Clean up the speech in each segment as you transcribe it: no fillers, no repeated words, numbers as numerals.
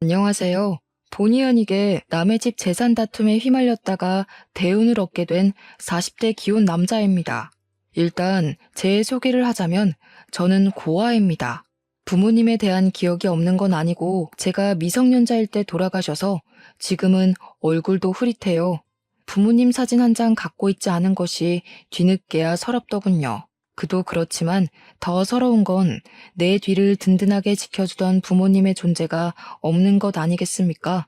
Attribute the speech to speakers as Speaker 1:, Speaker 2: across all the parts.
Speaker 1: 안녕하세요. 본의 아니게 남의 집 재산 다툼에 휘말렸다가 대운을 얻게 된 40대 기혼 남자입니다. 일단 제 소개를 하자면 저는 고아입니다. 부모님에 대한 기억이 없는 건 아니고 제가 미성년자일 때 돌아가셔서 지금은 얼굴도 흐릿해요. 부모님 사진 한 장 갖고 있지 않은 것이 뒤늦게야 서럽더군요. 그도 그렇지만 더 서러운 건 내 뒤를 든든하게 지켜주던 부모님의 존재가 없는 것 아니겠습니까?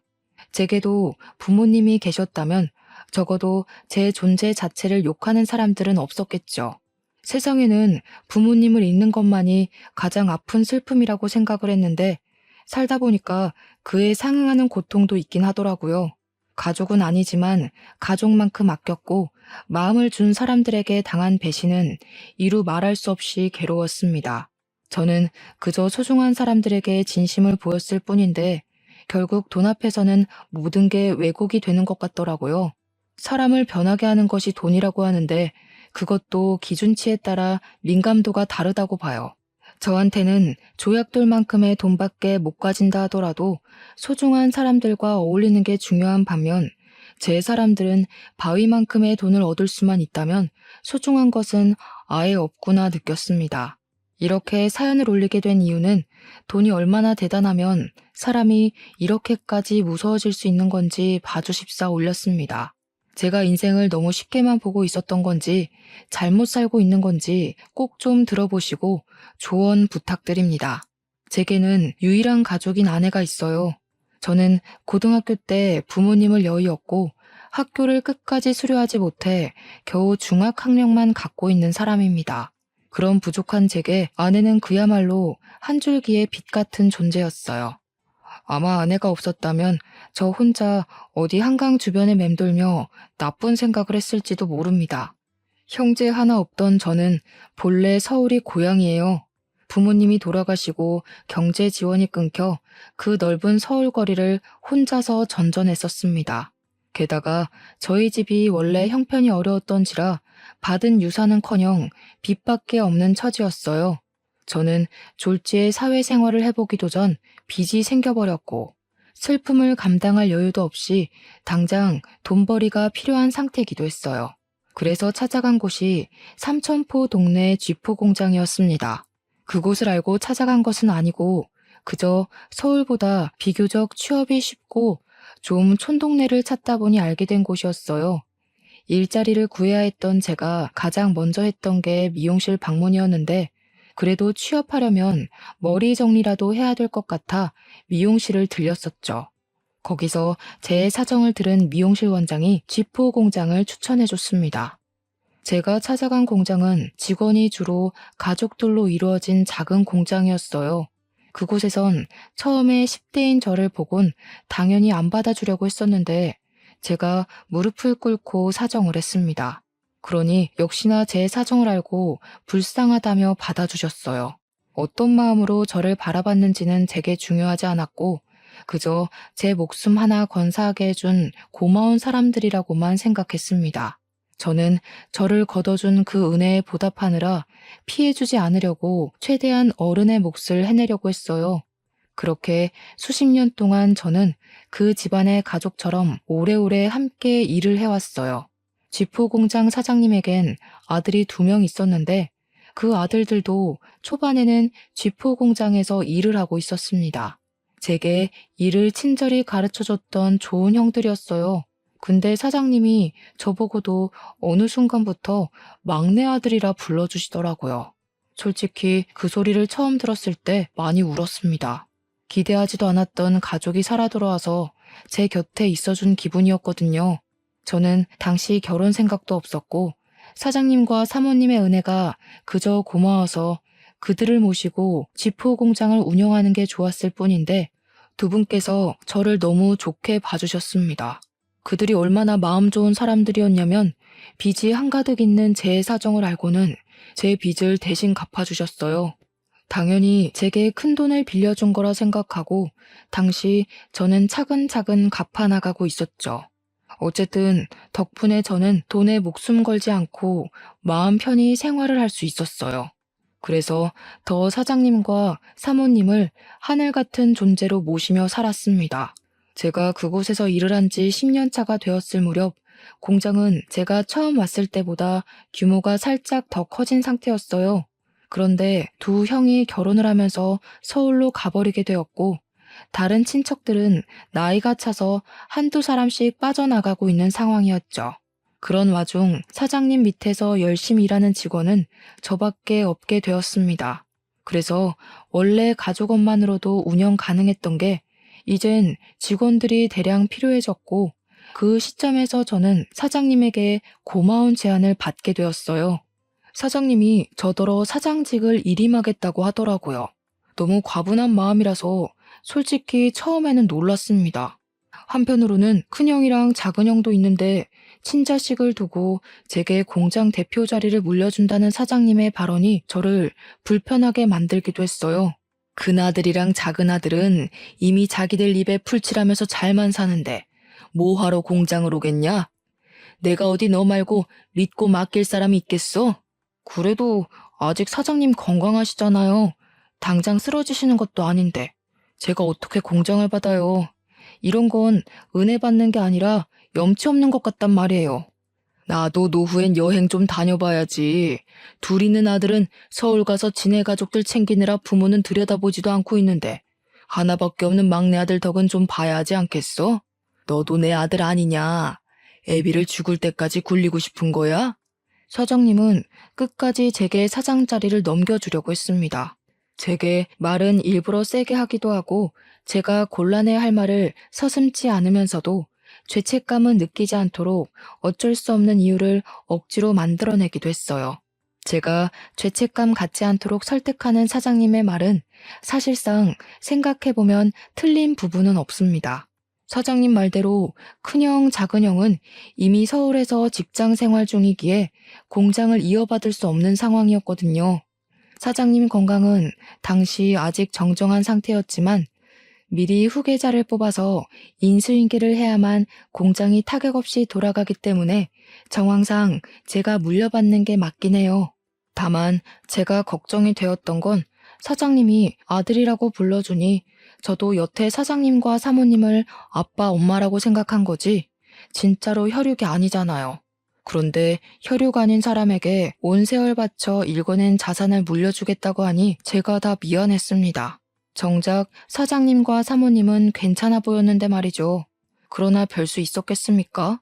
Speaker 1: 제게도 부모님이 계셨다면 적어도 제 존재 자체를 욕하는 사람들은 없었겠죠. 세상에는 부모님을 잃는 것만이 가장 아픈 슬픔이라고 생각을 했는데 살다 보니까 그에 상응하는 고통도 있긴 하더라고요. 가족은 아니지만 가족만큼 아꼈고 마음을 준 사람들에게 당한 배신은 이루 말할 수 없이 괴로웠습니다. 저는 그저 소중한 사람들에게 진심을 보였을 뿐인데 결국 돈 앞에서는 모든 게 왜곡이 되는 것 같더라고요. 사람을 변하게 하는 것이 돈이라고 하는데 그것도 기준치에 따라 민감도가 다르다고 봐요. 저한테는 조약돌만큼의 돈밖에 못 가진다 하더라도 소중한 사람들과 어울리는 게 중요한 반면 제 사람들은 바위만큼의 돈을 얻을 수만 있다면 소중한 것은 아예 없구나 느꼈습니다. 이렇게 사연을 올리게 된 이유는 돈이 얼마나 대단하면 사람이 이렇게까지 무서워질 수 있는 건지 봐주십사 올렸습니다. 제가 인생을 너무 쉽게만 보고 있었던 건지 잘못 살고 있는 건지 꼭 좀 들어보시고 조언 부탁드립니다. 제게는 유일한 가족인 아내가 있어요. 저는 고등학교 때 부모님을 여의었고 학교를 끝까지 수료하지 못해 겨우 중학학력만 갖고 있는 사람입니다. 그런 부족한 제게 아내는 그야말로 한 줄기의 빛 같은 존재였어요. 아마 아내가 없었다면 저 혼자 어디 한강 주변에 맴돌며 나쁜 생각을 했을지도 모릅니다. 형제 하나 없던 저는 본래 서울이 고향이에요. 부모님이 돌아가시고 경제 지원이 끊겨 그 넓은 서울 거리를 혼자서 전전했었습니다. 게다가 저희 집이 원래 형편이 어려웠던지라 받은 유산은커녕 빚밖에 없는 처지였어요. 저는 졸지에 사회생활을 해보기도 전 빚이 생겨버렸고 슬픔을 감당할 여유도 없이 당장 돈벌이가 필요한 상태이기도 했어요. 그래서 찾아간 곳이 삼천포 동네 쥐포 공장이었습니다. 그곳을 알고 찾아간 것은 아니고 그저 서울보다 비교적 취업이 쉽고 좀 촌동네를 찾다 보니 알게 된 곳이었어요. 일자리를 구해야 했던 제가 가장 먼저 했던 게 미용실 방문이었는데 그래도 취업하려면 머리 정리라도 해야 될 것 같아 미용실을 들렸었죠. 거기서 제 사정을 들은 미용실 원장이 쥐포 공장을 추천해줬습니다. 제가 찾아간 공장은 직원이 주로 가족들로 이루어진 작은 공장이었어요. 그곳에선 처음에 10대인 저를 보곤 당연히 안 받아주려고 했었는데 제가 무릎을 꿇고 사정을 했습니다. 그러니 역시나 제 사정을 알고 불쌍하다며 받아주셨어요. 어떤 마음으로 저를 바라봤는지는 제게 중요하지 않았고 그저 제 목숨 하나 건사하게 해준 고마운 사람들이라고만 생각했습니다. 저는 저를 걷어준 그 은혜에 보답하느라 피해주지 않으려고 최대한 어른의 몫을 해내려고 했어요. 그렇게 수십 년 동안 저는 그 집안의 가족처럼 오래오래 함께 일을 해왔어요. 쥐포 공장 사장님에겐 아들이 2명 있었는데 그 아들들도 초반에는 쥐포 공장에서 일을 하고 있었습니다. 제게 일을 친절히 가르쳐줬던 좋은 형들이었어요. 근데 사장님이 저보고도 어느 순간부터 막내 아들이라 불러주시더라고요. 솔직히 그 소리를 처음 들었을 때 많이 울었습니다. 기대하지도 않았던 가족이 살아 돌아와서 제 곁에 있어준 기분이었거든요. 저는 당시 결혼 생각도 없었고 사장님과 사모님의 은혜가 그저 고마워서 그들을 모시고 지포 공장을 운영하는 게 좋았을 뿐인데 두 분께서 저를 너무 좋게 봐주셨습니다. 그들이 얼마나 마음 좋은 사람들이었냐면 빚이 한가득 있는 제 사정을 알고는 제 빚을 대신 갚아주셨어요. 당연히 제게 큰 돈을 빌려준 거라 생각하고 당시 저는 차근차근 갚아나가고 있었죠. 어쨌든 덕분에 저는 돈에 목숨 걸지 않고 마음 편히 생활을 할 수 있었어요. 그래서 더 사장님과 사모님을 하늘 같은 존재로 모시며 살았습니다. 제가 그곳에서 일을 한 지 10년 차가 되었을 무렵 공장은 제가 처음 왔을 때보다 규모가 살짝 더 커진 상태였어요. 그런데 두 형이 결혼을 하면서 서울로 가버리게 되었고 다른 친척들은 나이가 차서 한두 사람씩 빠져나가고 있는 상황이었죠. 그런 와중 사장님 밑에서 열심히 일하는 직원은 저밖에 없게 되었습니다. 그래서 원래 가족원만으로도 운영 가능했던 게 이젠 직원들이 대량 필요해졌고 그 시점에서 저는 사장님에게 고마운 제안을 받게 되었어요. 사장님이 저더러 사장직을 일임하겠다고 하더라고요. 너무 과분한 마음이라서 솔직히 처음에는 놀랐습니다. 한편으로는 큰형이랑 작은형도 있는데 친자식을 두고 제게 공장 대표 자리를 물려준다는 사장님의 발언이 저를 불편하게 만들기도 했어요. 큰아들이랑 작은아들은 이미 자기들 입에 풀칠하면서 잘만 사는데 뭐하러 공장을 오겠냐? 내가 어디 너 말고 믿고 맡길 사람이 있겠어? 그래도 아직 사장님 건강하시잖아요. 당장 쓰러지시는 것도 아닌데 제가 어떻게 공장을 받아요. 이런 건 은혜 받는 게 아니라 염치 없는 것 같단 말이에요. 나도 노후엔 여행 좀 다녀봐야지. 둘 있는 아들은 서울 가서 지네 가족들 챙기느라 부모는 들여다보지도 않고 있는데 하나밖에 없는 막내 아들 덕은 좀 봐야 하지 않겠어? 너도 내 아들 아니냐? 애비를 죽을 때까지 굴리고 싶은 거야? 사장님은 끝까지 제게 사장 자리를 넘겨주려고 했습니다. 제게 말은 일부러 세게 하기도 하고 제가 곤란해 할 말을 서슴지 않으면서도 죄책감은 느끼지 않도록 어쩔 수 없는 이유를 억지로 만들어내기도 했어요. 제가 죄책감 갖지 않도록 설득하는 사장님의 말은 사실상 생각해보면 틀린 부분은 없습니다. 사장님 말대로 큰형, 작은형은 이미 서울에서 직장 생활 중이기에 공장을 이어받을 수 없는 상황이었거든요. 사장님 건강은 당시 아직 정정한 상태였지만 미리 후계자를 뽑아서 인수인계를 해야만 공장이 타격 없이 돌아가기 때문에 정황상 제가 물려받는 게 맞긴 해요. 다만 제가 걱정이 되었던 건 사장님이 아들이라고 불러주니 저도 여태 사장님과 사모님을 아빠, 엄마라고 생각한 거지 진짜로 혈육이 아니잖아요. 그런데 혈육 아닌 사람에게 온 세월 바쳐 일궈낸 자산을 물려주겠다고 하니 제가 다 미안했습니다. 정작 사장님과 사모님은 괜찮아 보였는데 말이죠. 그러나 별 수 있었겠습니까?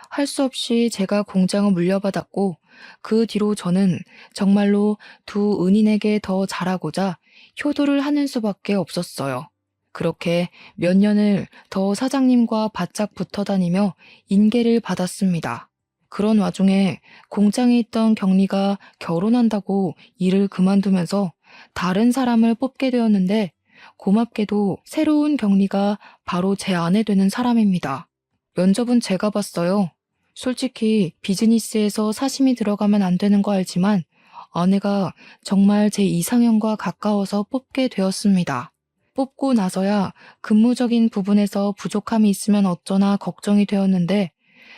Speaker 1: 할 수 없이 제가 공장을 물려받았고 그 뒤로 저는 정말로 두 은인에게 더 잘하고자 효도를 하는 수밖에 없었어요. 그렇게 몇 년을 더 사장님과 바짝 붙어 다니며 인계를 받았습니다. 그런 와중에 공장에 있던 경리가 결혼한다고 일을 그만두면서 다른 사람을 뽑게 되었는데 고맙게도 새로운 경리가 바로 제 아내 되는 사람입니다. 면접은 제가 봤어요. 솔직히 비즈니스에서 사심이 들어가면 안 되는 거 알지만 아내가 정말 제 이상형과 가까워서 뽑게 되었습니다. 뽑고 나서야 근무적인 부분에서 부족함이 있으면 어쩌나 걱정이 되었는데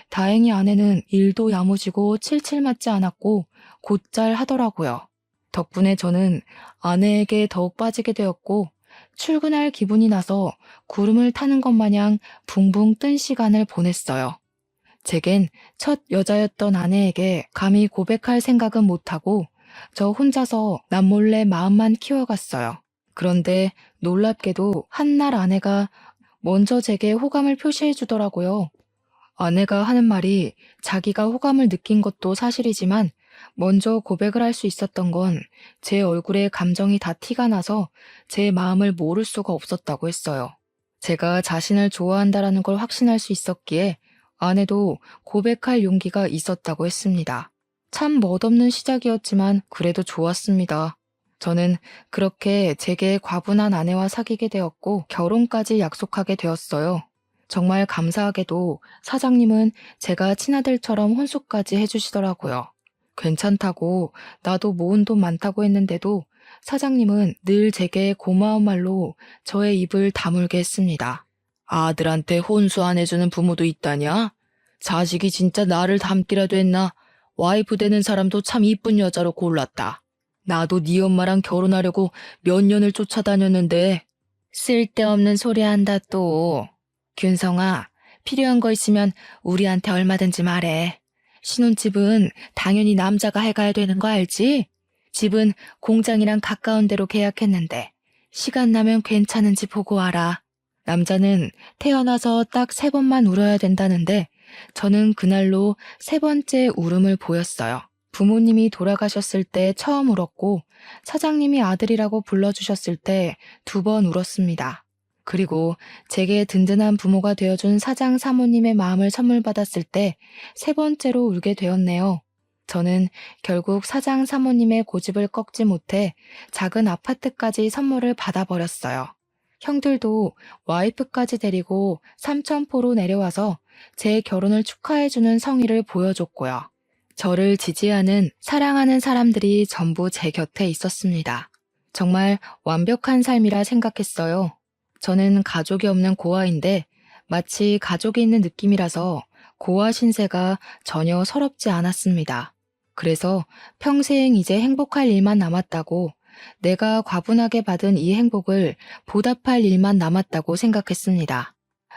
Speaker 1: 다행히 아내는 일도 야무지고 칠칠 맞지 않았고 곧잘 하더라고요. 덕분에 저는 아내에게 더욱 빠지게 되었고 출근할 기분이 나서 구름을 타는 것 마냥 붕붕 뜬 시간을 보냈어요. 제겐 첫 여자였던 아내에게 감히 고백할 생각은 못하고 저 혼자서 남몰래 마음만 키워갔어요. 그런데 놀랍게도 한날 아내가 먼저 제게 호감을 표시해 주더라고요. 아내가 하는 말이 자기가 호감을 느낀 것도 사실이지만 먼저 고백을 할 수 있었던 건 제 얼굴에 감정이 다 티가 나서 제 마음을 모를 수가 없었다고 했어요. 제가 자신을 좋아한다라는 걸 확신할 수 있었기에 아내도 고백할 용기가 있었다고 했습니다. 참 멋없는 시작이었지만 그래도 좋았습니다. 저는 그렇게 제게 과분한 아내와 사귀게 되었고 결혼까지 약속하게 되었어요. 정말 감사하게도 사장님은 제가 친아들처럼 혼수까지 해주시더라고요. 괜찮다고 나도 모은 돈 많다고 했는데도 사장님은 늘 제게 고마운 말로 저의 입을 다물게 했습니다. 아들한테 혼수 안 해주는 부모도 있다냐? 자식이 진짜 나를 닮기라도 했나? 와이프 되는 사람도 참 이쁜 여자로 골랐다. 나도 네 엄마랑 결혼하려고 몇 년을 쫓아다녔는데. 쓸데없는 소리 한다 또. 균성아, 필요한 거 있으면 우리한테 얼마든지 말해. 신혼집은 당연히 남자가 해가야 되는 거 알지? 집은 공장이랑 가까운 데로 계약했는데 시간 나면 괜찮은지 보고 와라. 남자는 태어나서 딱 3번만 울어야 된다는데 저는 그날로 3번째 울음을 보였어요. 부모님이 돌아가셨을 때 처음 울었고 사장님이 아들이라고 불러주셨을 때 2번 울었습니다. 그리고 제게 든든한 부모가 되어준 사장 사모님의 마음을 선물 받았을 때 3번째로 울게 되었네요. 저는 결국 사장 사모님의 고집을 꺾지 못해 작은 아파트까지 선물을 받아버렸어요. 형들도 와이프까지 데리고 삼천포로 내려와서 제 결혼을 축하해주는 성의를 보여줬고요. 저를 지지하는, 사랑하는 사람들이 전부 제 곁에 있었습니다. 정말 완벽한 삶이라 생각했어요. 저는 가족이 없는 고아인데 마치 가족이 있는 느낌이라서 고아 신세가 전혀 서럽지 않았습니다. 그래서 평생 이제 행복할 일만 남았다고, 내가 과분하게 받은 이 행복을 보답할 일만 남았다고 생각했습니다.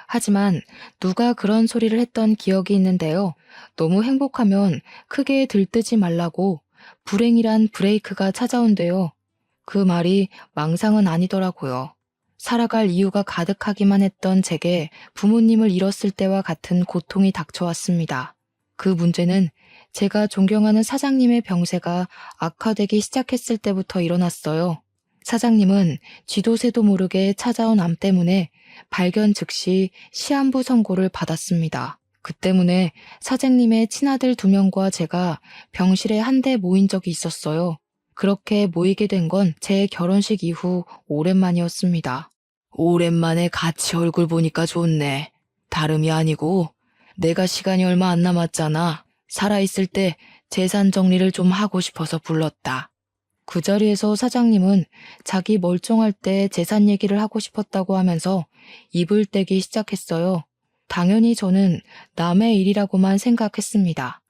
Speaker 1: 하지만 누가 그런 소리를 했던 기억이 있는데요. 너무 행복하면 크게 들뜨지 말라고 불행이란 브레이크가 찾아온대요. 그 말이 망상은 아니더라고요. 살아갈 이유가 가득하기만 했던 제게 부모님을 잃었을 때와 같은 고통이 닥쳐왔습니다. 그 문제는 제가 존경하는 사장님의 병세가 악화되기 시작했을 때부터 일어났어요. 사장님은 쥐도 새도 모르게 찾아온 암 때문에 발견 즉시 시한부 선고를 받았습니다. 그 때문에 사장님의 친아들 2명과 제가 병실에 한데 모인 적이 있었어요. 그렇게 모이게 된 건 제 결혼식 이후 오랜만이었습니다. 오랜만에 같이 얼굴 보니까 좋네. 다름이 아니고 내가 시간이 얼마 안 남았잖아. 살아있을 때 재산 정리를 좀 하고 싶어서 불렀다. 그 자리에서 사장님은 자기 멀쩡할 때 재산 얘기를 하고 싶었다고 하면서 입을 떼기 시작했어요. 당연히 저는 남의 일이라고만 생각했습니다.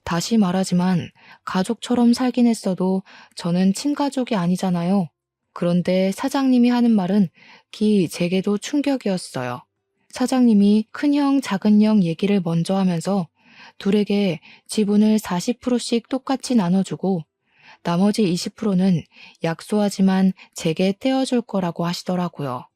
Speaker 1: 다시 말하지만 가족처럼 살긴 했어도 저는 친가족이 아니잖아요. 그런데 사장님이 하는 말은 제게도 충격이었어요. 사장님이 큰형, 작은형 얘기를 먼저 하면서 둘에게 지분을 40%씩 똑같이 나눠주고 나머지 20%는 약소하지만 제게 떼어줄 거라고 하시더라고요.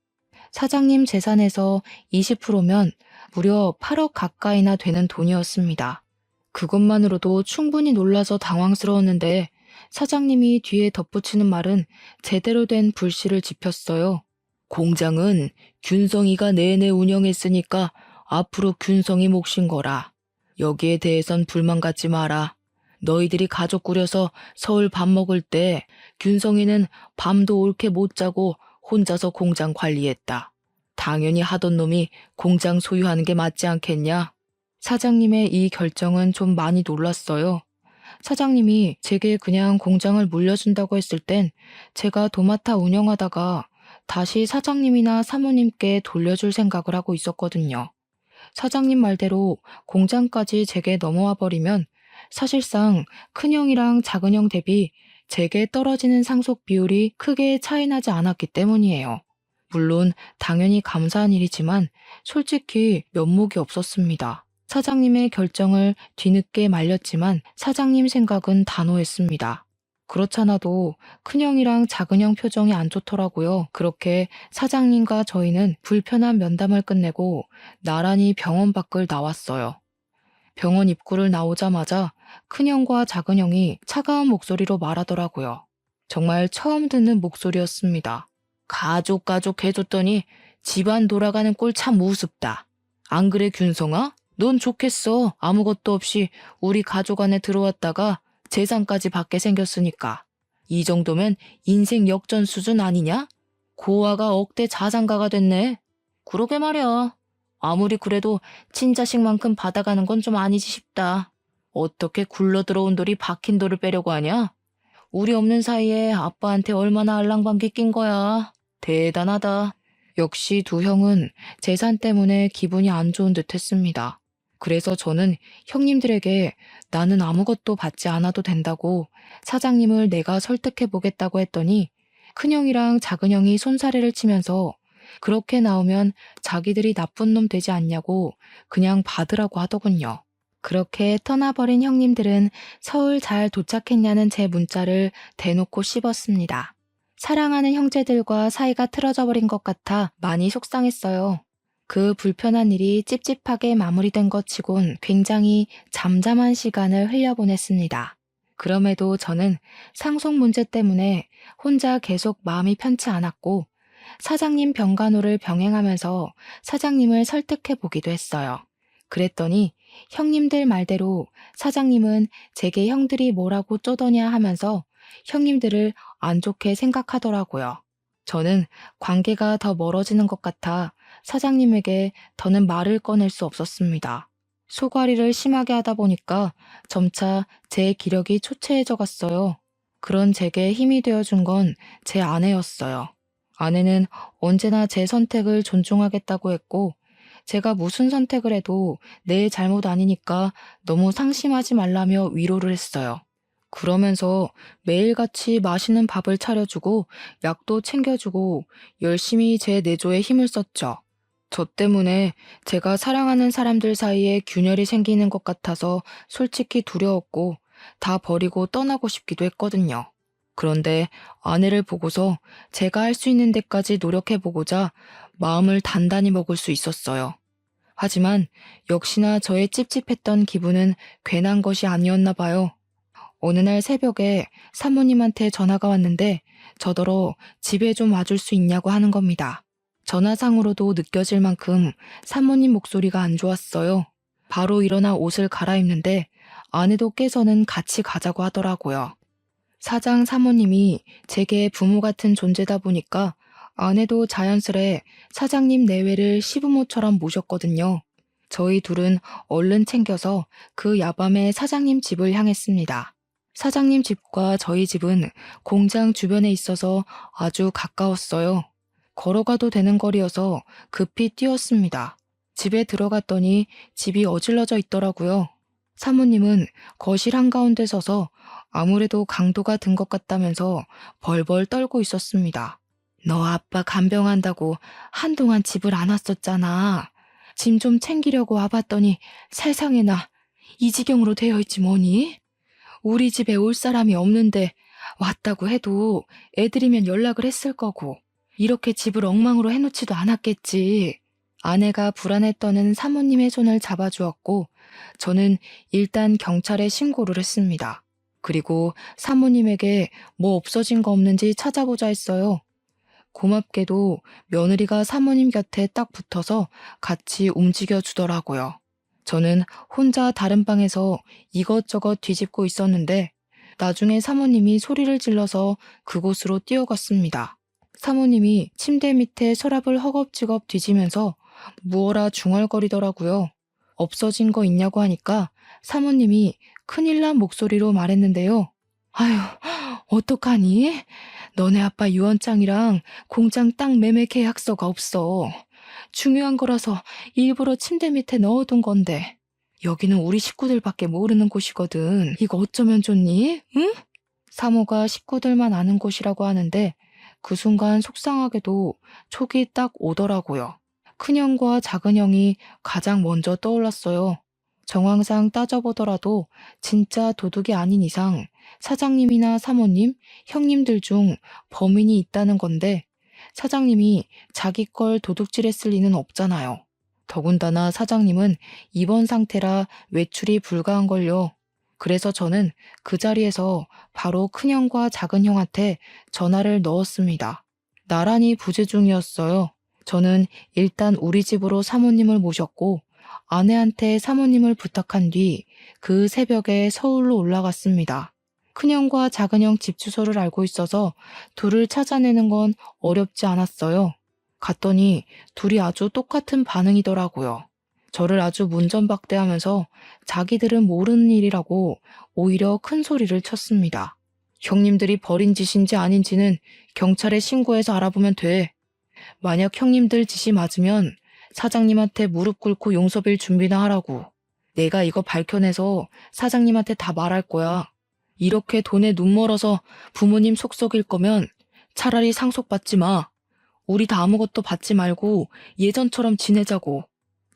Speaker 1: 사장님 재산에서 20%면 무려 8억 가까이나 되는 돈이었습니다. 그것만으로도 충분히 놀라서 당황스러웠는데 사장님이 뒤에 덧붙이는 말은 제대로 된 불씨를 지폈어요. 공장은 균성이가 내내 운영했으니까 앞으로 균성이 몫인 거라. 여기에 대해선 불만 갖지 마라. 너희들이 가족 꾸려서 서울 밥 먹을 때 균성이는 밤도 옳게 못 자고 혼자서 공장 관리했다. 당연히 하던 놈이 공장 소유하는 게 맞지 않겠냐? 사장님의 이 결정은 좀 많이 놀랐어요. 사장님이 제게 그냥 공장을 물려준다고 했을 땐 제가 도맡아 운영하다가 다시 사장님이나 사모님께 돌려줄 생각을 하고 있었거든요. 사장님 말대로 공장까지 제게 넘어와 버리면 사실상 큰형이랑 작은형 대비 제게 떨어지는 상속 비율이 크게 차이나지 않았기 때문이에요. 물론 당연히 감사한 일이지만 솔직히 면목이 없었습니다. 사장님의 결정을 뒤늦게 말렸지만 사장님 생각은 단호했습니다. 그렇잖아도 큰형이랑 작은형 표정이 안 좋더라고요. 그렇게 사장님과 저희는 불편한 면담을 끝내고 나란히 병원 밖을 나왔어요. 병원 입구를 나오자마자 큰형과 작은형이 차가운 목소리로 말하더라고요. 정말 처음 듣는 목소리였습니다. 가족 해줬더니 집안 돌아가는 꼴 참 우습다. 안 그래 균성아? 넌 좋겠어. 아무것도 없이 우리 가족 안에 들어왔다가 재산까지 받게 생겼으니까. 이 정도면 인생 역전 수준 아니냐? 고아가 억대 자산가가 됐네. 그러게 말이야. 아무리 그래도 친자식만큼 받아가는 건 좀 아니지 싶다. 어떻게 굴러 들어온 돌이 박힌 돌을 빼려고 하냐? 우리 없는 사이에 아빠한테 얼마나 알랑방귀 낀 거야. 대단하다. 역시 2형은 재산 때문에 기분이 안 좋은 듯 했습니다. 그래서 저는 형님들에게 나는 아무것도 받지 않아도 된다고 사장님을 내가 설득해 보겠다고 했더니 큰형이랑 작은형이 손사래를 치면서 그렇게 나오면 자기들이 나쁜 놈 되지 않냐고 그냥 받으라고 하더군요. 그렇게 떠나버린 형님들은 서울 잘 도착했냐는 제 문자를 대놓고 씹었습니다. 사랑하는 형제들과 사이가 틀어져 버린 것 같아 많이 속상했어요. 그 불편한 일이 찝찝하게 마무리된 것 치곤 굉장히 잠잠한 시간을 흘려보냈습니다. 그럼에도 저는 상속 문제 때문에 혼자 계속 마음이 편치 않았고 사장님 병간호를 병행하면서 사장님을 설득해 보기도 했어요. 그랬더니 형님들 말대로 사장님은 제게 형들이 뭐라고 쪼더냐 하면서 형님들을 안 좋게 생각하더라고요. 저는 관계가 더 멀어지는 것 같아 사장님에게 더는 말을 꺼낼 수 없었습니다. 소가리를 심하게 하다 보니까 점차 제 기력이 초췌해져 갔어요. 그런 제게 힘이 되어준 건 제 아내였어요. 아내는 언제나 제 선택을 존중하겠다고 했고 제가 무슨 선택을 해도 내 잘못 아니니까 너무 상심하지 말라며 위로를 했어요. 그러면서 매일같이 맛있는 밥을 차려주고 약도 챙겨주고 열심히 제 내조에 힘을 썼죠. 저 때문에 제가 사랑하는 사람들 사이에 균열이 생기는 것 같아서 솔직히 두려웠고 다 버리고 떠나고 싶기도 했거든요. 그런데 아내를 보고서 제가 할 수 있는 데까지 노력해보고자 마음을 단단히 먹을 수 있었어요. 하지만 역시나 저의 찝찝했던 기분은 괜한 것이 아니었나 봐요. 어느 날 새벽에 사모님한테 전화가 왔는데 저더러 집에 좀 와줄 수 있냐고 하는 겁니다. 전화상으로도 느껴질 만큼 사모님 목소리가 안 좋았어요. 바로 일어나 옷을 갈아입는데 아내도 깨서는 같이 가자고 하더라고요. 사장 사모님이 제게 부모 같은 존재다 보니까 아내도 자연스레 사장님 내외를 시부모처럼 모셨거든요. 저희 둘은 얼른 챙겨서 그 야밤에 사장님 집을 향했습니다. 사장님 집과 저희 집은 공장 주변에 있어서 아주 가까웠어요. 걸어가도 되는 거리여서 급히 뛰었습니다. 집에 들어갔더니 집이 어질러져 있더라고요. 사모님은 거실 한가운데 서서 아무래도 강도가 든 것 같다면서 벌벌 떨고 있었습니다. 너 아빠 간병한다고 한동안 집을 안 왔었잖아. 짐 좀 챙기려고 와봤더니 세상에나 이 지경으로 되어 있지 뭐니? 우리 집에 올 사람이 없는데 왔다고 해도 애들이면 연락을 했을 거고 이렇게 집을 엉망으로 해놓지도 않았겠지. 아내가 불안해 떠는 사모님의 손을 잡아주었고 저는 일단 경찰에 신고를 했습니다. 그리고 사모님에게 뭐 없어진 거 없는지 찾아보자 했어요. 고맙게도 며느리가 사모님 곁에 딱 붙어서 같이 움직여 주더라고요. 저는 혼자 다른 방에서 이것저것 뒤집고 있었는데 나중에 사모님이 소리를 질러서 그곳으로 뛰어갔습니다. 사모님이 침대 밑에 서랍을 허겁지겁 뒤지면서 무어라 중얼거리더라고요. 없어진 거 있냐고 하니까 사모님이 큰일 난 목소리로 말했는데요. 아휴, 어떡하니? 너네 아빠 유언장이랑 공장 땅 매매 계약서가 없어. 중요한 거라서 일부러 침대 밑에 넣어둔 건데. 여기는 우리 식구들밖에 모르는 곳이거든. 이거 어쩌면 좋니? 응? 사모가 식구들만 아는 곳이라고 하는데 그 순간 속상하게도 촉이 딱 오더라고요. 큰형과 작은형이 가장 먼저 떠올랐어요. 정황상 따져보더라도 진짜 도둑이 아닌 이상 사장님이나 사모님, 형님들 중 범인이 있다는 건데 사장님이 자기 걸 도둑질했을 리는 없잖아요. 더군다나 사장님은 입원 상태라 외출이 불가한걸요. 그래서 저는 그 자리에서 바로 큰형과 작은형한테 전화를 넣었습니다. 나란히 부재 중이었어요. 저는 일단 우리 집으로 사모님을 모셨고 아내한테 사모님을 부탁한 뒤 그 새벽에 서울로 올라갔습니다. 큰형과 작은형 집 주소를 알고 있어서 둘을 찾아내는 건 어렵지 않았어요. 갔더니 둘이 아주 똑같은 반응이더라고요. 저를 아주 문전박대하면서 자기들은 모르는 일이라고 오히려 큰 소리를 쳤습니다. 형님들이 벌인 짓인지 아닌지는 경찰에 신고해서 알아보면 돼. 만약 형님들 짓이 맞으면 사장님한테 무릎 꿇고 용서 빌 준비나 하라고. 내가 이거 밝혀내서 사장님한테 다 말할 거야. 이렇게 돈에 눈 멀어서 부모님 속 썩일 거면 차라리 상속받지 마. 우리 다 아무것도 받지 말고 예전처럼 지내자고.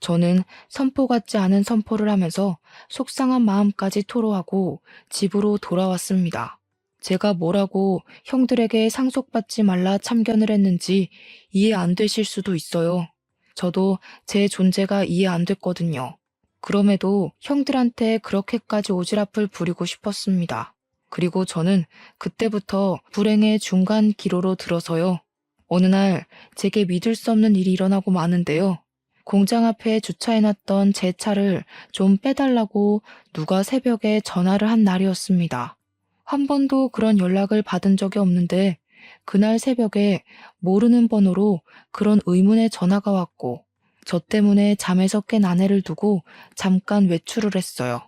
Speaker 1: 저는 선포 같지 않은 선포를 하면서 속상한 마음까지 토로하고 집으로 돌아왔습니다. 제가 뭐라고 형들에게 상속받지 말라 참견을 했는지 이해 안 되실 수도 있어요. 저도 제 존재가 이해 안 됐거든요. 그럼에도 형들한테 그렇게까지 오지랖을 부리고 싶었습니다. 그리고 저는 그때부터 불행의 중간 기로로 들어서요. 어느 날 제게 믿을 수 없는 일이 일어나고 마는데요. 공장 앞에 주차해놨던 제 차를 좀 빼달라고 누가 새벽에 전화를 한 날이었습니다. 한 번도 그런 연락을 받은 적이 없는데 그날 새벽에 모르는 번호로 그런 의문의 전화가 왔고 저 때문에 잠에서 깬 아내를 두고 잠깐 외출을 했어요.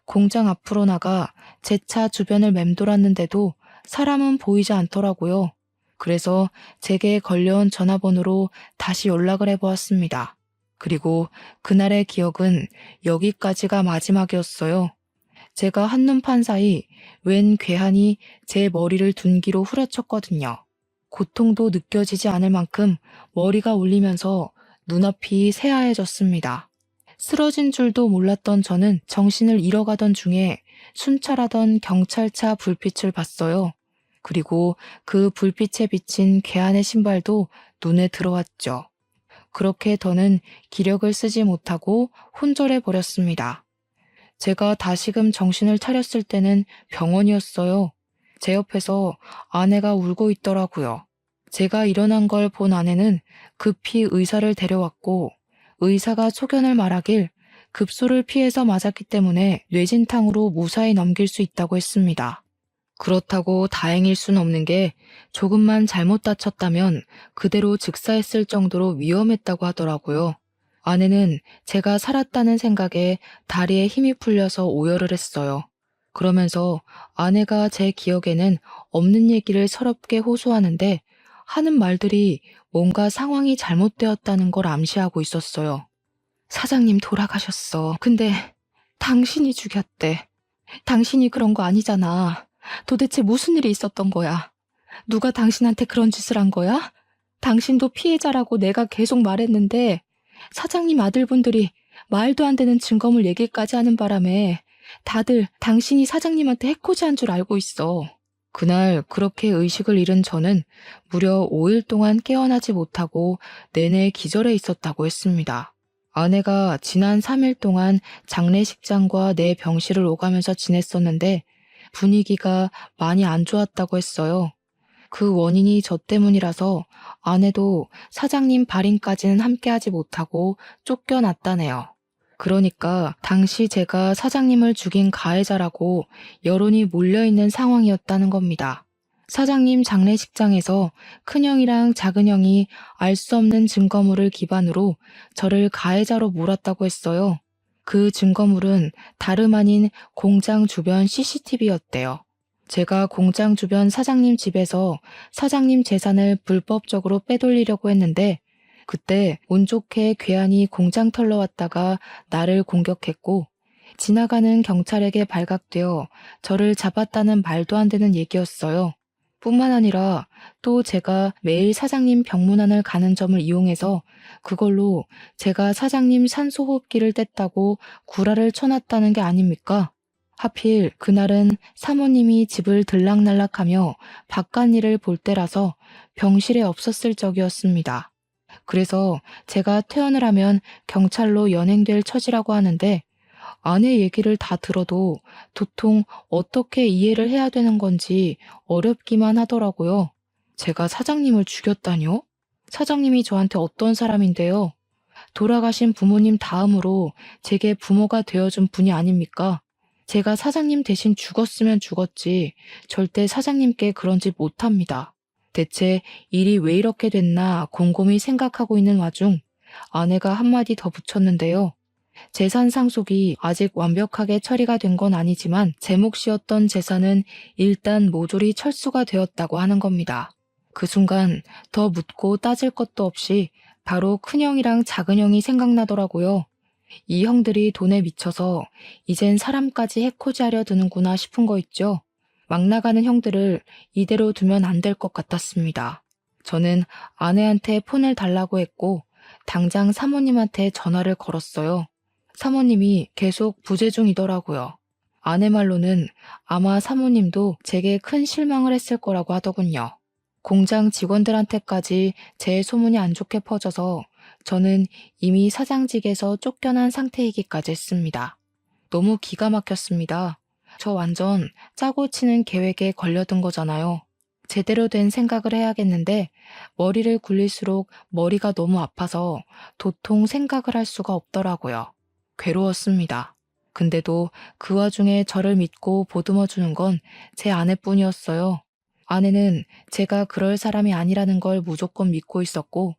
Speaker 1: 공장 앞으로 나가 제 차 주변을 맴돌았는데도 사람은 보이지 않더라고요. 그래서 제게 걸려온 전화번호로 다시 연락을 해보았습니다. 그리고 그날의 기억은 여기까지가 마지막이었어요. 제가 한눈 판 사이 웬 괴한이 제 머리를 둔기로 후려쳤거든요. 고통도 느껴지지 않을 만큼 머리가 울리면서 눈앞이 새하얘졌습니다. 쓰러진 줄도 몰랐던 저는 정신을 잃어가던 중에 순찰하던 경찰차 불빛을 봤어요. 그리고 그 불빛에 비친 괴한의 신발도 눈에 들어왔죠. 그렇게 더는 기력을 쓰지 못하고 혼절해 버렸습니다. 제가 다시금 정신을 차렸을 때는 병원이었어요. 제 옆에서 아내가 울고 있더라고요. 제가 일어난 걸 본 아내는 급히 의사를 데려왔고 의사가 소견을 말하길 급소를 피해서 맞았기 때문에 뇌진탕으로 무사히 넘길 수 있다고 했습니다. 그렇다고 다행일 순 없는 게 조금만 잘못 다쳤다면 그대로 즉사했을 정도로 위험했다고 하더라고요. 아내는 제가 살았다는 생각에 다리에 힘이 풀려서 오열을 했어요. 그러면서 아내가 제 기억에는 없는 얘기를 서럽게 호소하는데 하는 말들이 뭔가 상황이 잘못되었다는 걸 암시하고 있었어요. 사장님 돌아가셨어. 근데 당신이 죽였대. 당신이 그런 거 아니잖아. 도대체 무슨 일이 있었던 거야? 누가 당신한테 그런 짓을 한 거야? 당신도 피해자라고 내가 계속 말했는데 사장님 아들분들이 말도 안 되는 증거물 얘기까지 하는 바람에 다들 당신이 사장님한테 해코지한 줄 알고 있어. 그날 그렇게 의식을 잃은 저는 무려 5일 동안 깨어나지 못하고 내내 기절해 있었다고 했습니다. 아내가 지난 3일 동안 장례식장과 내 병실을 오가면서 지냈었는데 분위기가 많이 안 좋았다고 했어요. 그 원인이 저 때문이라서 아내도 사장님 발인까지는 함께하지 못하고 쫓겨났다네요. 그러니까 당시 제가 사장님을 죽인 가해자라고 여론이 몰려있는 상황이었다는 겁니다. 사장님 장례식장에서 큰형이랑 작은형이 알 수 없는 증거물을 기반으로 저를 가해자로 몰았다고 했어요. 그 증거물은 다름 아닌 공장 주변 CCTV였대요. 제가 공장 주변 사장님 집에서 사장님 재산을 불법적으로 빼돌리려고 했는데 그때 운 좋게 괴한이 공장 털러 왔다가 나를 공격했고 지나가는 경찰에게 발각되어 저를 잡았다는 말도 안 되는 얘기였어요. 뿐만 아니라 또 제가 매일 사장님 병문안을 가는 점을 이용해서 그걸로 제가 사장님 산소호흡기를 뗐다고 구라를 쳐놨다는 게 아닙니까? 하필 그날은 사모님이 집을 들락날락하며 바깥일을 볼 때라서 병실에 없었을 적이었습니다. 그래서 제가 퇴원을 하면 경찰로 연행될 처지라고 하는데 아내 얘기를 다 들어도 도통 어떻게 이해를 해야 되는 건지 어렵기만 하더라고요. 제가 사장님을 죽였다뇨? 사장님이 저한테 어떤 사람인데요? 돌아가신 부모님 다음으로 제게 부모가 되어준 분이 아닙니까? 제가 사장님 대신 죽었으면 죽었지 절대 사장님께 그런 짓 못합니다. 대체 일이 왜 이렇게 됐나 곰곰이 생각하고 있는 와중 아내가 한마디 더 붙였는데요. 재산 상속이 아직 완벽하게 처리가 된 건 아니지만 제 몫이었던 재산은 일단 모조리 철수가 되었다고 하는 겁니다. 그 순간 더 묻고 따질 것도 없이 바로 큰형이랑 작은형이 생각나더라고요. 이 형들이 돈에 미쳐서 이젠 사람까지 해코지하려 드는구나 싶은 거 있죠. 막 나가는 형들을 이대로 두면 안 될 것 같았습니다. 저는 아내한테 폰을 달라고 했고 당장 사모님한테 전화를 걸었어요. 사모님이 계속 부재 중이더라고요. 아내 말로는 아마 사모님도 제게 큰 실망을 했을 거라고 하더군요. 공장 직원들한테까지 제 소문이 안 좋게 퍼져서 저는 이미 사장직에서 쫓겨난 상태이기까지 했습니다. 너무 기가 막혔습니다. 저 완전 짜고 치는 계획에 걸려든 거잖아요. 제대로 된 생각을 해야겠는데 머리를 굴릴수록 머리가 너무 아파서 도통 생각을 할 수가 없더라고요. 괴로웠습니다. 근데도 그 와중에 저를 믿고 보듬어 주는 건 제 아내뿐이었어요. 아내는 제가 그럴 사람이 아니라는 걸 무조건 믿고 있었고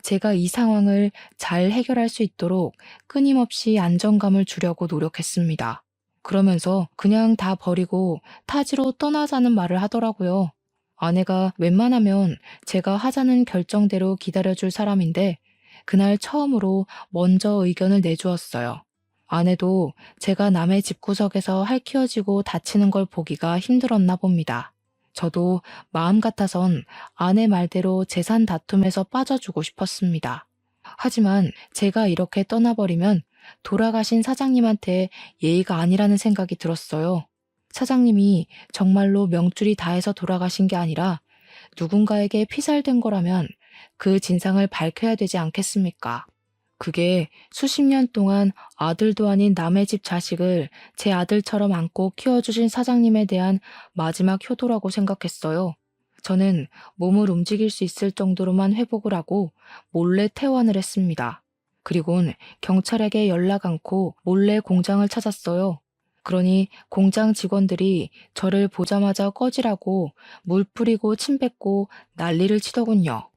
Speaker 1: 제가 이 상황을 잘 해결할 수 있도록 끊임없이 안정감을 주려고 노력했습니다. 그러면서 그냥 다 버리고 타지로 떠나자는 말을 하더라고요. 아내가 웬만하면 제가 하자는 결정대로 기다려줄 사람인데 그날 처음으로 먼저 의견을 내주었어요. 아내도 제가 남의 집구석에서 할퀴어지고 다치는 걸 보기가 힘들었나 봅니다. 저도 마음 같아선 아내 말대로 재산 다툼에서 빠져주고 싶었습니다. 하지만 제가 이렇게 떠나버리면 돌아가신 사장님한테 예의가 아니라는 생각이 들었어요. 사장님이 정말로 명줄이 다해서 돌아가신 게 아니라 누군가에게 피살된 거라면 그 진상을 밝혀야 되지 않겠습니까? 그게 수십 년 동안 아들도 아닌 남의 집 자식을 제 아들처럼 안고 키워주신 사장님에 대한 마지막 효도라고 생각했어요. 저는 몸을 움직일 수 있을 정도로만 회복을 하고 몰래 퇴원을 했습니다. 그리곤 경찰에게 연락 않고 몰래 공장을 찾았어요. 그러니 공장 직원들이 저를 보자마자 꺼지라고 물 뿌리고 침 뱉고 난리를 치더군요.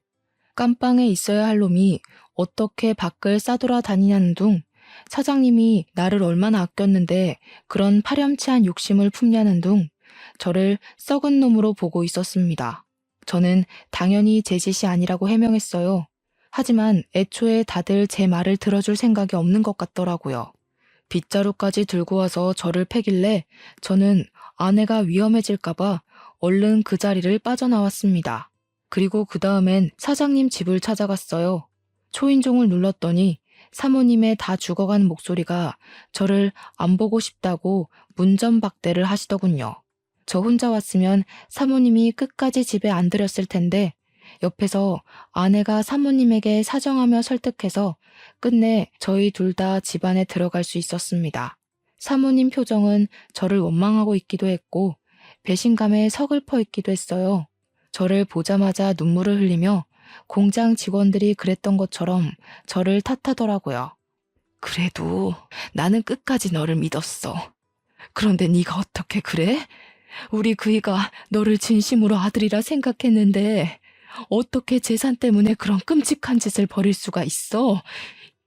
Speaker 1: 깜빵에 있어야 할 놈이 어떻게 밖을 싸돌아다니냐는 둥, 사장님이 나를 얼마나 아꼈는데 그런 파렴치한 욕심을 품냐는 둥, 저를 썩은 놈으로 보고 있었습니다. 저는 당연히 제 짓이 아니라고 해명했어요. 하지만 애초에 다들 제 말을 들어줄 생각이 없는 것 같더라고요. 빗자루까지 들고 와서 저를 패길래 저는 아내가 위험해질까봐 얼른 그 자리를 빠져나왔습니다. 그리고 그 다음엔 사장님 집을 찾아갔어요. 초인종을 눌렀더니 사모님의 다 죽어가는 목소리가 저를 안 보고 싶다고 문전박대를 하시더군요. 저 혼자 왔으면 사모님이 끝까지 집에 안 들였을 텐데 옆에서 아내가 사모님에게 사정하며 설득해서 끝내 저희 둘 다 집안에 들어갈 수 있었습니다. 사모님 표정은 저를 원망하고 있기도 했고 배신감에 서글퍼 있기도 했어요. 저를 보자마자 눈물을 흘리며 공장 직원들이 그랬던 것처럼 저를 탓하더라고요. 그래도 나는 끝까지 너를 믿었어. 그런데 네가 어떻게 그래? 우리 그이가 너를 진심으로 아들이라 생각했는데 어떻게 재산 때문에 그런 끔찍한 짓을 벌일 수가 있어?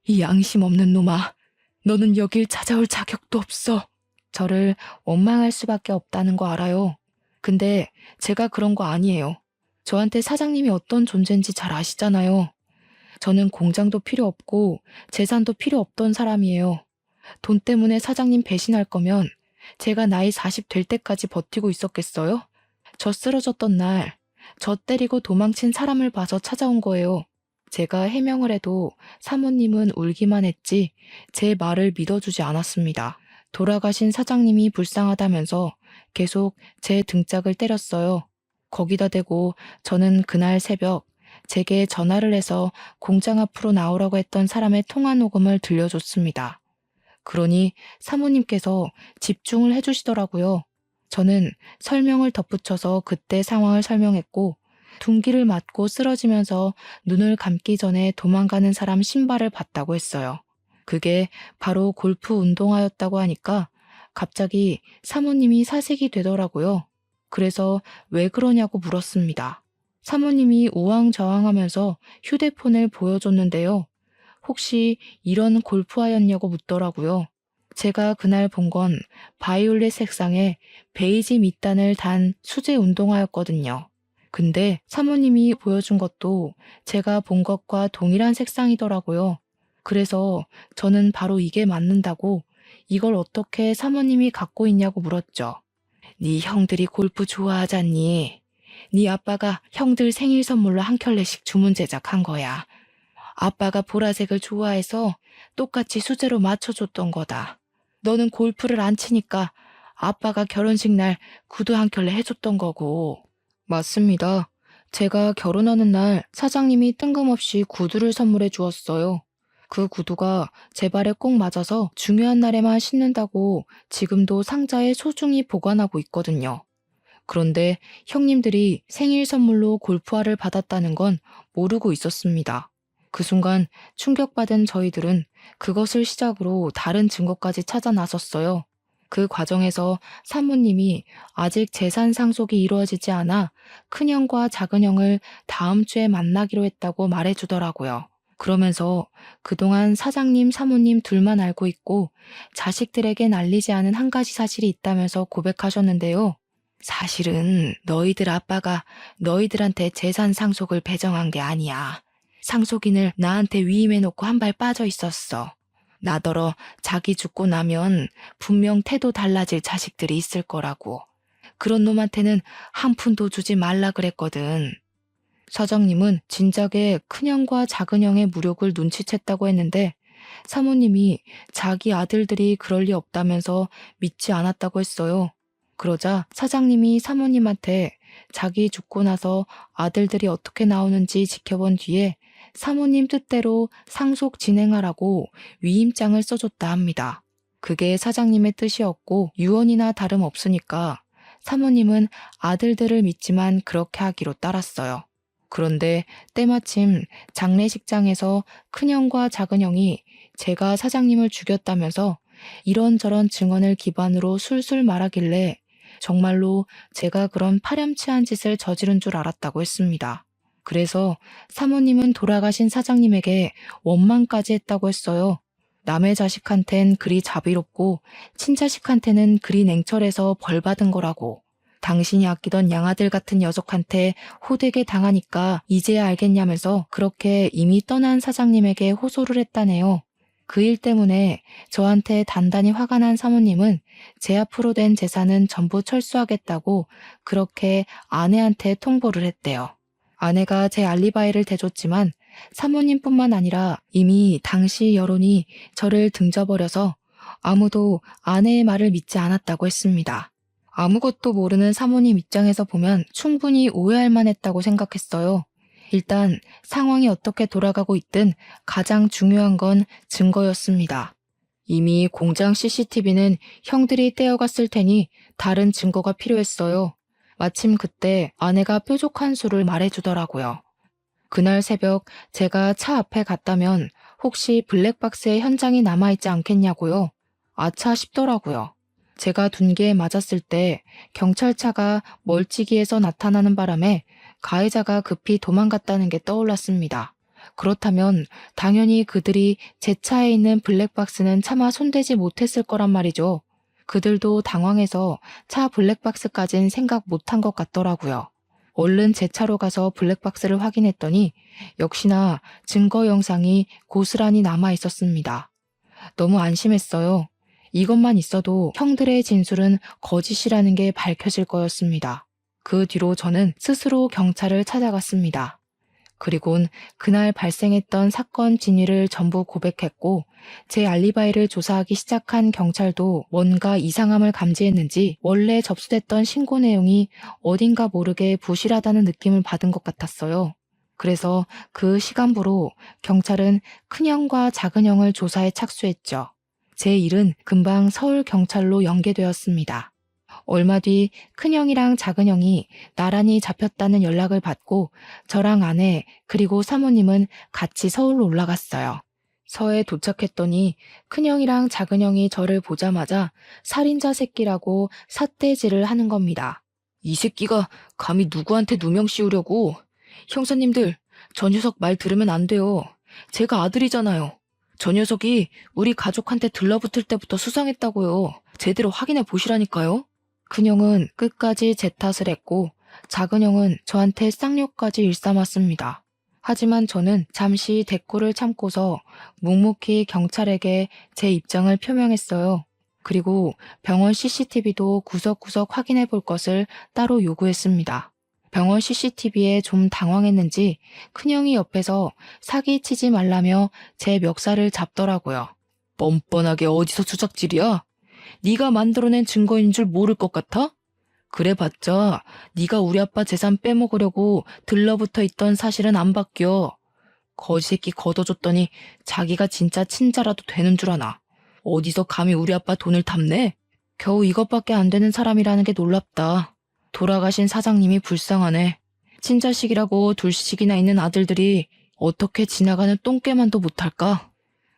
Speaker 1: 이 양심 없는 놈아, 너는 여길 찾아올 자격도 없어. 저를 원망할 수밖에 없다는 거 알아요. 근데 제가 그런 거 아니에요. 저한테 사장님이 어떤 존재인지 잘 아시잖아요. 저는 공장도 필요 없고 재산도 필요 없던 사람이에요. 돈 때문에 사장님 배신할 거면 제가 나이 40 될 때까지 버티고 있었겠어요? 저 쓰러졌던 날, 저 때리고 도망친 사람을 봐서 찾아온 거예요. 제가 해명을 해도 사모님은 울기만 했지 제 말을 믿어주지 않았습니다. 돌아가신 사장님이 불쌍하다면서 계속 제 등짝을 때렸어요. 거기다 대고 저는 그날 새벽 제게 전화를 해서 공장 앞으로 나오라고 했던 사람의 통화 녹음을 들려줬습니다. 그러니 사모님께서 집중을 해주시더라고요. 저는 설명을 덧붙여서 그때 상황을 설명했고 둔기를 맞고 쓰러지면서 눈을 감기 전에 도망가는 사람 신발을 봤다고 했어요. 그게 바로 골프 운동화였다고 하니까 갑자기 사모님이 사색이 되더라고요. 그래서 왜 그러냐고 물었습니다. 사모님이 우왕좌왕하면서 휴대폰을 보여줬는데요. 혹시 이런 골프화였냐고 묻더라고요. 제가 그날 본 건 바이올렛 색상의 베이지 밑단을 단 수제 운동화였거든요. 근데 사모님이 보여준 것도 제가 본 것과 동일한 색상이더라고요. 그래서 저는 바로 이게 맞는다고 이걸 어떻게 사모님이 갖고 있냐고 물었죠. 네 형들이 골프 좋아하잖니. 네 아빠가 형들 생일 선물로 한 켤레씩 주문 제작한 거야. 아빠가 보라색을 좋아해서 똑같이 수제로 맞춰줬던 거다. 너는 골프를 안 치니까 아빠가 결혼식 날 구두 한 켤레 해줬던 거고. 맞습니다. 제가 결혼하는 날 사장님이 뜬금없이 구두를 선물해 주었어요. 그 구두가 제 발에 꼭 맞아서 중요한 날에만 신는다고 지금도 상자에 소중히 보관하고 있거든요. 그런데 형님들이 생일 선물로 골프화를 받았다는 건 모르고 있었습니다. 그 순간 충격받은 저희들은 그것을 시작으로 다른 증거까지 찾아 나섰어요. 그 과정에서 사모님이 아직 재산 상속이 이루어지지 않아 큰형과 작은형을 다음 주에 만나기로 했다고 말해주더라고요. 그러면서 그동안 사장님, 사모님 둘만 알고 있고 자식들에겐 알리지 않은 한 가지 사실이 있다면서 고백하셨는데요. 사실은 너희들 아빠가 너희들한테 재산 상속을 배정한 게 아니야. 상속인을 나한테 위임해놓고 한 발 빠져 있었어. 나더러 자기 죽고 나면 분명 태도 달라질 자식들이 있을 거라고. 그런 놈한테는 한 푼도 주지 말라 그랬거든. 사장님은 진작에 큰형과 작은형의 무력을 눈치챘다고 했는데 사모님이 자기 아들들이 그럴 리 없다면서 믿지 않았다고 했어요. 그러자 사장님이 사모님한테 자기 죽고 나서 아들들이 어떻게 나오는지 지켜본 뒤에 사모님 뜻대로 상속 진행하라고 위임장을 써줬다 합니다. 그게 사장님의 뜻이었고 유언이나 다름없으니까 사모님은 아들들을 믿지만 그렇게 하기로 따랐어요. 그런데 때마침 장례식장에서 큰형과 작은형이 제가 사장님을 죽였다면서 이런저런 증언을 기반으로 술술 말하길래 정말로 제가 그런 파렴치한 짓을 저지른 줄 알았다고 했습니다. 그래서 사모님은 돌아가신 사장님에게 원망까지 했다고 했어요. 남의 자식한텐 그리 자비롭고 친자식한테는 그리 냉철해서 벌 받은 거라고. 당신이 아끼던 양아들 같은 녀석한테 호되게 당하니까 이제야 알겠냐면서 그렇게 이미 떠난 사장님에게 호소를 했다네요. 그 일 때문에 저한테 단단히 화가 난 사모님은 제 앞으로 된 재산은 전부 철수하겠다고 그렇게 아내한테 통보를 했대요. 아내가 제 알리바이를 대줬지만 사모님뿐만 아니라 이미 당시 여론이 저를 등져버려서 아무도 아내의 말을 믿지 않았다고 했습니다. 아무것도 모르는 사모님 입장에서 보면 충분히 오해할 만했다고 생각했어요. 일단 상황이 어떻게 돌아가고 있든 가장 중요한 건 증거였습니다. 이미 공장 CCTV는 형들이 떼어갔을 테니 다른 증거가 필요했어요. 마침 그때 아내가 뾰족한 수를 말해주더라고요. 그날 새벽 제가 차 앞에 갔다면 혹시 블랙박스의 현장이 남아있지 않겠냐고요. 아차 싶더라고요. 제가 둔기에 맞았을 때 경찰차가 멀찍이에서 나타나는 바람에 가해자가 급히 도망갔다는 게 떠올랐습니다. 그렇다면 당연히 그들이 제 차에 있는 블랙박스는 차마 손대지 못했을 거란 말이죠. 그들도 당황해서 차 블랙박스까진 생각 못한 것 같더라고요. 얼른 제 차로 가서 블랙박스를 확인했더니 역시나 증거 영상이 고스란히 남아 있었습니다. 너무 안심했어요. 이것만 있어도 형들의 진술은 거짓이라는 게 밝혀질 거였습니다. 그 뒤로 저는 스스로 경찰을 찾아갔습니다. 그리곤 그날 발생했던 사건 진위를 전부 고백했고 제 알리바이를 조사하기 시작한 경찰도 뭔가 이상함을 감지했는지 원래 접수됐던 신고 내용이 어딘가 모르게 부실하다는 느낌을 받은 것 같았어요. 그래서 그 시간부로 경찰은 큰형과 작은형을 조사에 착수했죠. 제 일은 금방 서울경찰로 연계되었습니다. 얼마 뒤 큰형이랑 작은형이 나란히 잡혔다는 연락을 받고 저랑 아내 그리고 사모님은 같이 서울로 올라갔어요. 서에 도착했더니 큰형이랑 작은형이 저를 보자마자 살인자 새끼라고 삿대질을 하는 겁니다. 이 새끼가 감히 누구한테 누명 씌우려고. 형사님들, 저 녀석 말 들으면 안 돼요. 제가 아들이잖아요. 저 녀석이 우리 가족한테 들러붙을 때부터 수상했다고요. 제대로 확인해 보시라니까요. 큰형은 끝까지 제 탓을 했고 작은형은 저한테 쌍욕까지 일삼았습니다. 하지만 저는 잠시 대꾸를 참고서 묵묵히 경찰에게 제 입장을 표명했어요. 그리고 병원 CCTV도 구석구석 확인해 볼 것을 따로 요구했습니다. 병원 CCTV에 좀 당황했는지 큰형이 옆에서 사기치지 말라며 제 멱살을 잡더라고요. 뻔뻔하게 어디서 수작질이야? 네가 만들어낸 증거인 줄 모를 것 같아? 그래봤자 네가 우리 아빠 재산 빼먹으려고 들러붙어 있던 사실은 안 바뀌어. 거지새끼 걷어줬더니 자기가 진짜 친자라도 되는 줄 아나. 어디서 감히 우리 아빠 돈을 탐내? 겨우 이것밖에 안 되는 사람이라는 게 놀랍다. 돌아가신 사장님이 불쌍하네. 친자식이라고 둘씩이나 있는 아들들이 어떻게 지나가는 똥개만도 못할까?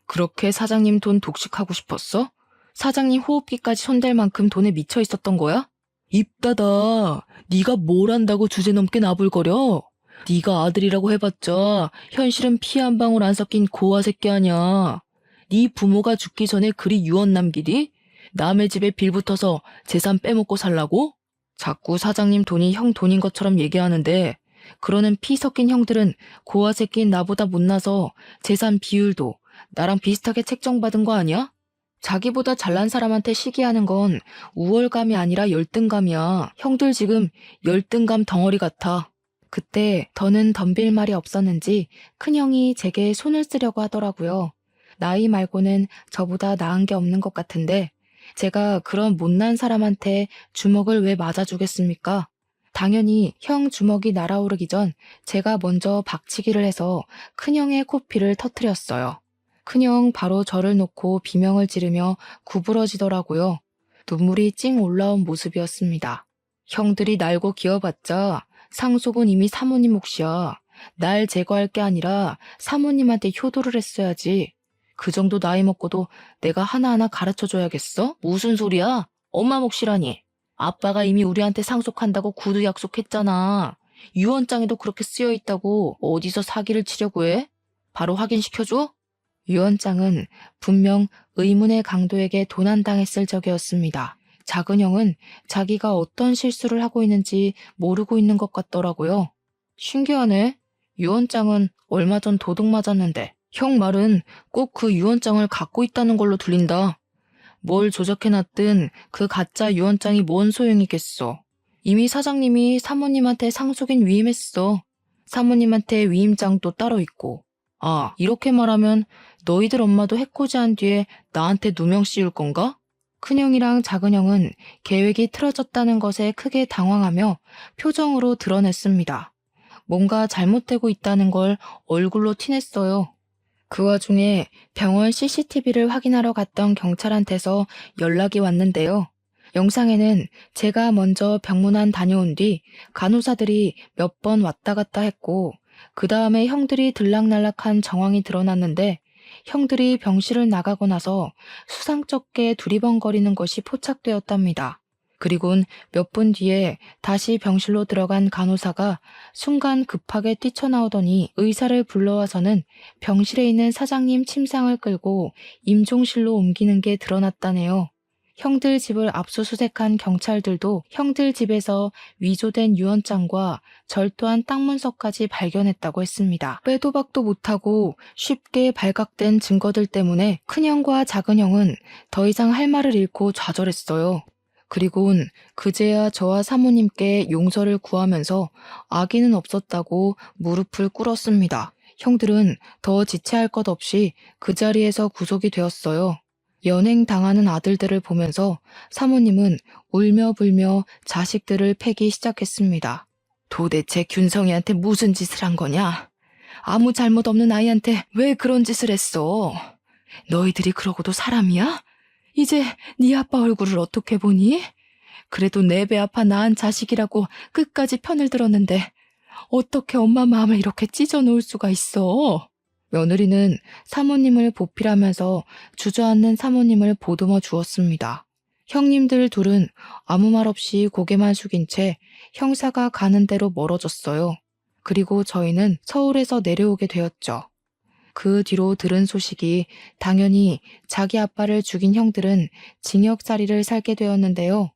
Speaker 1: 그렇게 사장님 돈 독식하고 싶었어? 사장님 호흡기까지 손댈 만큼 돈에 미쳐 있었던 거야? 입 닫아. 네가 뭘 안다고 주제넘게 나불거려? 네가 아들이라고 해봤자 현실은 피 한 방울 안 섞인 고아 새끼 아냐. 네 부모가 죽기 전에 그리 유언 남기디? 남의 집에 빌붙어서 재산 빼먹고 살라고? 자꾸 사장님 돈이 형 돈인 것처럼 얘기하는데 그러는 피 섞인 형들은 고아 새끼인 나보다 못나서 재산 비율도 나랑 비슷하게 책정받은 거 아니야? 자기보다 잘난 사람한테 시기하는 건 우월감이 아니라 열등감이야. 형들 지금 열등감 덩어리 같아. 그때 더는 덤빌 말이 없었는지 큰형이 제게 손을 쓰려고 하더라고요. 나이 말고는 저보다 나은 게 없는 것 같은데 제가 그런 못난 사람한테 주먹을 왜 맞아주겠습니까? 당연히 형 주먹이 날아오르기 전 제가 먼저 박치기를 해서 큰형의 코피를 터뜨렸어요. 큰형 바로 저를 놓고 비명을 지르며 구부러지더라고요. 눈물이 찡 올라온 모습이었습니다. 형들이 날고 기어봤자 상속은 이미 사모님 몫이야. 날 제거할 게 아니라 사모님한테 효도를 했어야지. 그 정도 나이 먹고도 내가 하나하나 가르쳐줘야겠어? 무슨 소리야? 엄마 몫이라니. 아빠가 이미 우리한테 상속한다고 구두 약속했잖아. 유언장에도 그렇게 쓰여있다고 어디서 사기를 치려고 해? 바로 확인시켜줘? 유언장은 분명 의문의 강도에게 도난당했을 적이었습니다. 작은 형은 자기가 어떤 실수를 하고 있는지 모르고 있는 것 같더라고요. 신기하네. 유언장은 얼마 전 도둑 맞았는데 형 말은 꼭 그 유언장을 갖고 있다는 걸로 들린다. 뭘 조작해놨든 그 가짜 유언장이 뭔 소용이겠어. 이미 사장님이 사모님한테 상속인 위임했어. 사모님한테 위임장도 따로 있고. 아, 이렇게 말하면 너희들 엄마도 해코지한 뒤에 나한테 누명 씌울 건가? 큰형이랑 작은형은 계획이 틀어졌다는 것에 크게 당황하며 표정으로 드러냈습니다. 뭔가 잘못되고 있다는 걸 얼굴로 티냈어요. 그 와중에 병원 CCTV를 확인하러 갔던 경찰한테서 연락이 왔는데요. 영상에는 제가 먼저 병문안 다녀온 뒤 간호사들이 몇 번 왔다 갔다 했고 그 다음에 형들이 들락날락한 정황이 드러났는데 형들이 병실을 나가고 나서 수상쩍게 두리번거리는 것이 포착되었답니다. 그리곤 몇 분 뒤에 다시 병실로 들어간 간호사가 순간 급하게 뛰쳐나오더니 의사를 불러와서는 병실에 있는 사장님 침상을 끌고 임종실로 옮기는 게 드러났다네요. 형들 집을 압수수색한 경찰들도 형들 집에서 위조된 유언장과 절도한 땅 문서까지 발견했다고 했습니다. 빼도 박도 못하고 쉽게 발각된 증거들 때문에 큰형과 작은형은 더 이상 할 말을 잃고 좌절했어요. 그리곤 그제야 저와 사모님께 용서를 구하면서 악의는 없었다고 무릎을 꿇었습니다. 형들은 더 지체할 것 없이 그 자리에서 구속이 되었어요. 연행당하는 아들들을 보면서 사모님은 울며 불며 자식들을 패기 시작했습니다. 도대체 균성이한테 무슨 짓을 한 거냐? 아무 잘못 없는 아이한테 왜 그런 짓을 했어? 너희들이 그러고도 사람이야? 이제 네 아빠 얼굴을 어떻게 보니? 그래도 내 배 아파 낳은 자식이라고 끝까지 편을 들었는데 어떻게 엄마 마음을 이렇게 찢어놓을 수가 있어? 며느리는 사모님을 보필하면서 주저앉는 사모님을 보듬어 주었습니다. 형님들 둘은 아무 말 없이 고개만 숙인 채 형사가 가는 대로 멀어졌어요. 그리고 저희는 서울에서 내려오게 되었죠. 그 뒤로 들은 소식이 당연히 자기 아빠를 죽인 형들은 징역살이를 살게 되었는데요.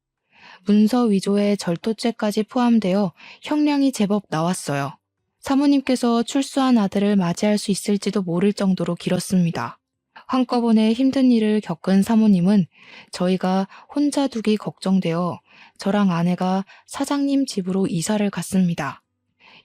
Speaker 1: 문서 위조에 절도죄까지 포함되어 형량이 제법 나왔어요. 사모님께서 출소한 아들을 맞이할 수 있을지도 모를 정도로 길었습니다. 한꺼번에 힘든 일을 겪은 사모님은 저희가 혼자 두기 걱정되어 저랑 아내가 사장님 집으로 이사를 갔습니다.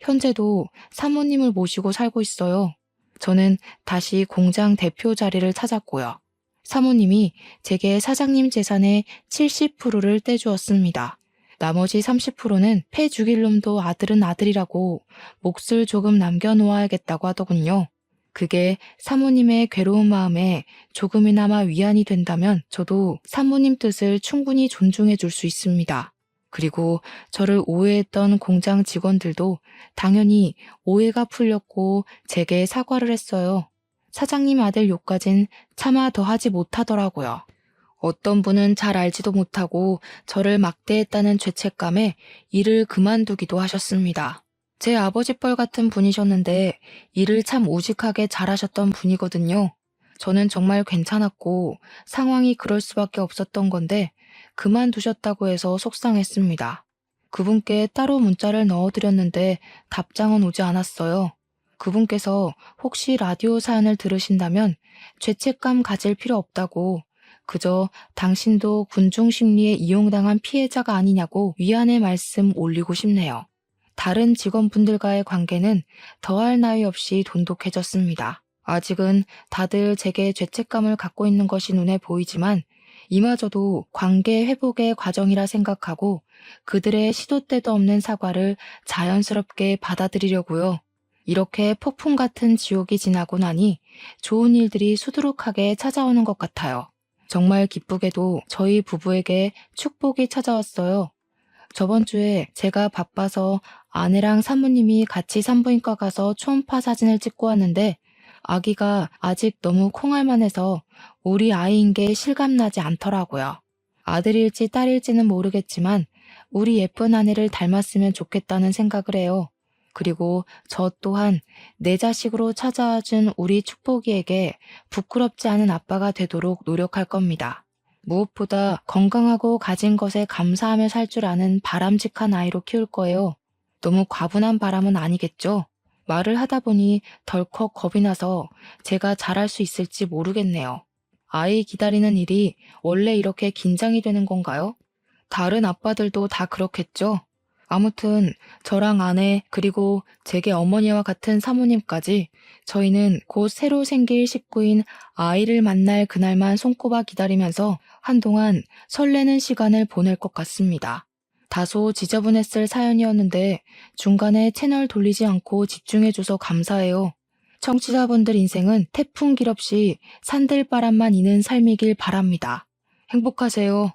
Speaker 1: 현재도 사모님을 모시고 살고 있어요. 저는 다시 공장 대표 자리를 찾았고요. 사모님이 제게 사장님 재산의 70%를 떼주었습니다. 나머지 30%는 패 죽일 놈도 아들은 아들이라고 몫을 조금 남겨놓아야겠다고 하더군요. 그게 사모님의 괴로운 마음에 조금이나마 위안이 된다면 저도 사모님 뜻을 충분히 존중해 줄 수 있습니다. 그리고 저를 오해했던 공장 직원들도 당연히 오해가 풀렸고 제게 사과를 했어요. 사장님 아들 욕까진 차마 더 하지 못하더라고요. 어떤 분은 잘 알지도 못하고 저를 막대했다는 죄책감에 일을 그만두기도 하셨습니다. 제 아버지뻘 같은 분이셨는데 일을 참 우직하게 잘하셨던 분이거든요. 저는 정말 괜찮았고 상황이 그럴 수밖에 없었던 건데 그만두셨다고 해서 속상했습니다. 그분께 따로 문자를 넣어드렸는데 답장은 오지 않았어요. 그분께서 혹시 라디오 사연을 들으신다면 죄책감 가질 필요 없다고 그저 당신도 군중 심리에 이용당한 피해자가 아니냐고 위안의 말씀 올리고 싶네요. 다른 직원분들과의 관계는 더할 나위 없이 돈독해졌습니다. 아직은 다들 제게 죄책감을 갖고 있는 것이 눈에 보이지만 이마저도 관계 회복의 과정이라 생각하고 그들의 시도 때도 없는 사과를 자연스럽게 받아들이려고요. 이렇게 폭풍 같은 지옥이 지나고 나니 좋은 일들이 수두룩하게 찾아오는 것 같아요. 정말 기쁘게도 저희 부부에게 축복이 찾아왔어요. 저번 주에 제가 바빠서 아내랑 사모님이 같이 산부인과 가서 초음파 사진을 찍고 왔는데 아기가 아직 너무 콩알만해서 우리 아이인 게 실감나지 않더라고요. 아들일지 딸일지는 모르겠지만 우리 예쁜 아내를 닮았으면 좋겠다는 생각을 해요. 그리고 저 또한 내 자식으로 찾아와준 우리 축복이에게 부끄럽지 않은 아빠가 되도록 노력할 겁니다. 무엇보다 건강하고 가진 것에 감사하며 살 줄 아는 바람직한 아이로 키울 거예요. 너무 과분한 바람은 아니겠죠? 말을 하다 보니 덜컥 겁이 나서 제가 잘할 수 있을지 모르겠네요. 아이 기다리는 일이 원래 이렇게 긴장이 되는 건가요? 다른 아빠들도 다 그렇겠죠? 아무튼 저랑 아내 그리고 제게 어머니와 같은 사모님까지 저희는 곧 새로 생길 식구인 아이를 만날 그날만 손꼽아 기다리면서 한동안 설레는 시간을 보낼 것 같습니다. 다소 지저분했을 사연이었는데 중간에 채널 돌리지 않고 집중해줘서 감사해요. 청취자분들 인생은 태풍 길 없이 산들바람만 이는 삶이길 바랍니다. 행복하세요.